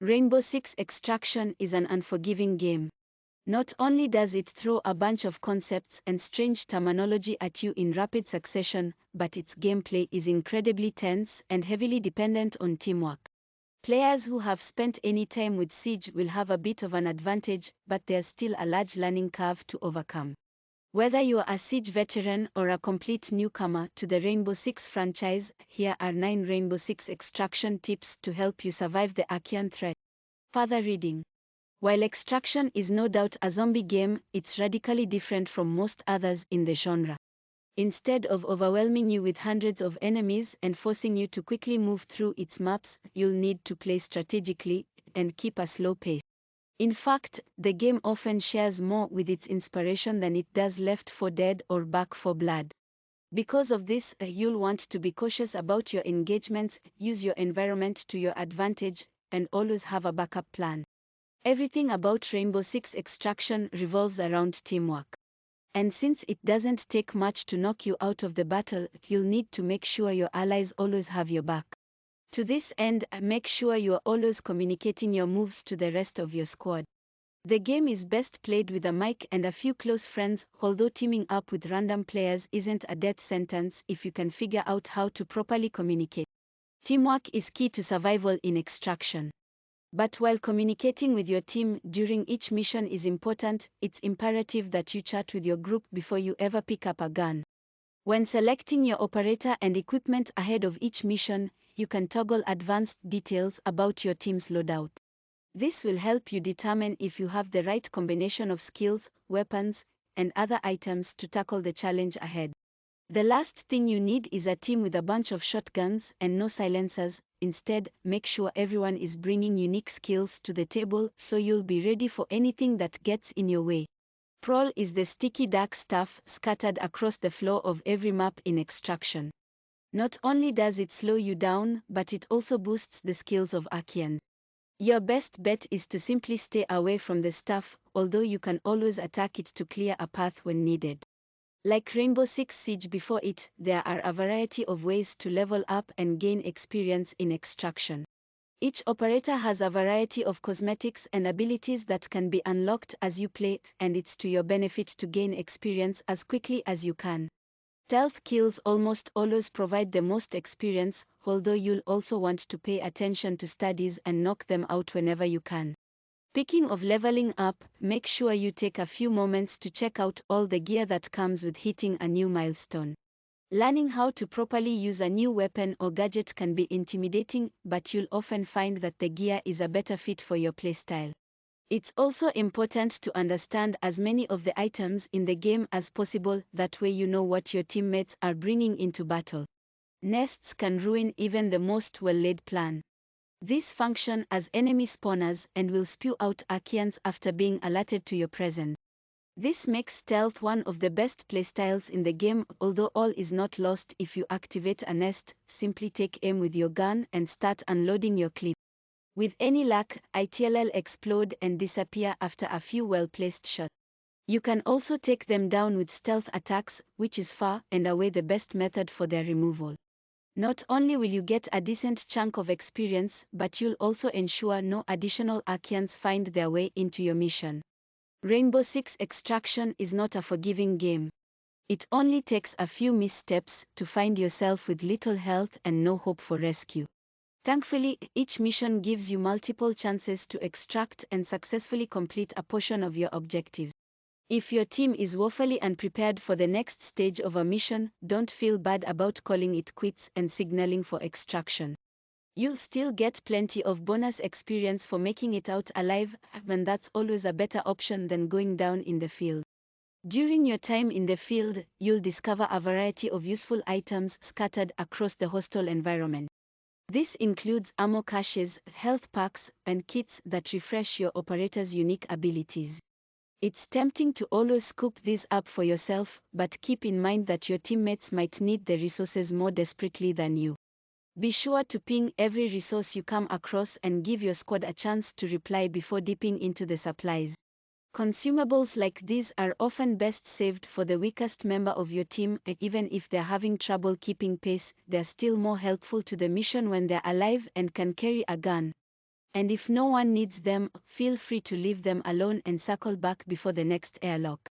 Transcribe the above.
Rainbow Six Extraction is an unforgiving game. Not only does it throw a bunch of concepts and strange terminology at you in rapid succession, but its gameplay is incredibly tense and heavily dependent on teamwork. Players who have spent any time with Siege will have a bit of an advantage, but there's still a large learning curve to overcome. Whether you are a Siege veteran or a complete newcomer to the Rainbow Six franchise, here are 9 Rainbow Six Extraction tips to help you survive the Archean threat. Further reading. While Extraction is no doubt a zombie game, it's radically different from most others in the genre. Instead of overwhelming you with hundreds of enemies and forcing you to quickly move through its maps, you'll need to play strategically and keep a slow pace. In fact, the game often shares more with its inspiration than it does Left 4 Dead or Back 4 Blood. Because of this, you'll want to be cautious about your engagements, use your environment to your advantage, and always have a backup plan. Everything about Rainbow Six Extraction revolves around teamwork. And since it doesn't take much to knock you out of the battle, you'll need to make sure your allies always have your back. To this end, make sure you are always communicating your moves to the rest of your squad. The game is best played with a mic and a few close friends, although teaming up with random players isn't a death sentence if you can figure out how to properly communicate. Teamwork is key to survival in Extraction. But while communicating with your team during each mission is important, it's imperative that you chat with your group before you ever pick up a gun. When selecting your operator and equipment ahead of each mission, you can toggle advanced details about your team's loadout. This will help you determine if you have the right combination of skills, weapons, and other items to tackle the challenge ahead. The last thing you need is a team with a bunch of shotguns and no silencers. Instead, make sure everyone is bringing unique skills to the table so you'll be ready for anything that gets in your way. Prowl is the sticky dark stuff scattered across the floor of every map in Extraction. Not only does it slow you down, but it also boosts the skills of Archeans. Your best bet is to simply stay away from the stuff, although you can always attack it to clear a path when needed. Like Rainbow Six Siege before it, there are a variety of ways to level up and gain experience in Extraction. Each operator has a variety of cosmetics and abilities that can be unlocked as you play, and it's to your benefit to gain experience as quickly as you can. Stealth kills almost always provide the most experience, although you'll also want to pay attention to studies and knock them out whenever you can. Speaking of leveling up, make sure you take a few moments to check out all the gear that comes with hitting a new milestone. Learning how to properly use a new weapon or gadget can be intimidating, but you'll often find that the gear is a better fit for your playstyle. It's also important to understand as many of the items in the game as possible, that way you know what your teammates are bringing into battle. Nests can ruin even the most well-laid plan. These function as enemy spawners and will spew out Archeans after being alerted to your presence. This makes stealth one of the best playstyles in the game, although all is not lost if you activate a nest. Simply take aim with your gun and start unloading your clip. With any luck, it'll explode and disappear after a few well-placed shots. You can also take them down with stealth attacks, which is far and away the best method for their removal. Not only will you get a decent chunk of experience, but you'll also ensure no additional Archeans find their way into your mission. Rainbow Six Extraction is not a forgiving game. It only takes a few missteps to find yourself with little health and no hope for rescue. Thankfully, each mission gives you multiple chances to extract and successfully complete a portion of your objectives. If your team is woefully unprepared for the next stage of a mission, don't feel bad about calling it quits and signaling for extraction. You'll still get plenty of bonus experience for making it out alive, and that's always a better option than going down in the field. During your time in the field, you'll discover a variety of useful items scattered across the hostile environment. This includes ammo caches, health packs, and kits that refresh your operator's unique abilities. It's tempting to always scoop these up for yourself, but keep in mind that your teammates might need the resources more desperately than you. Be sure to ping every resource you come across and give your squad a chance to reply before dipping into the supplies. Consumables like these are often best saved for the weakest member of your team, and even if they're having trouble keeping pace, they're still more helpful to the mission when they're alive and can carry a gun. And if no one needs them, feel free to leave them alone and circle back before the next airlock.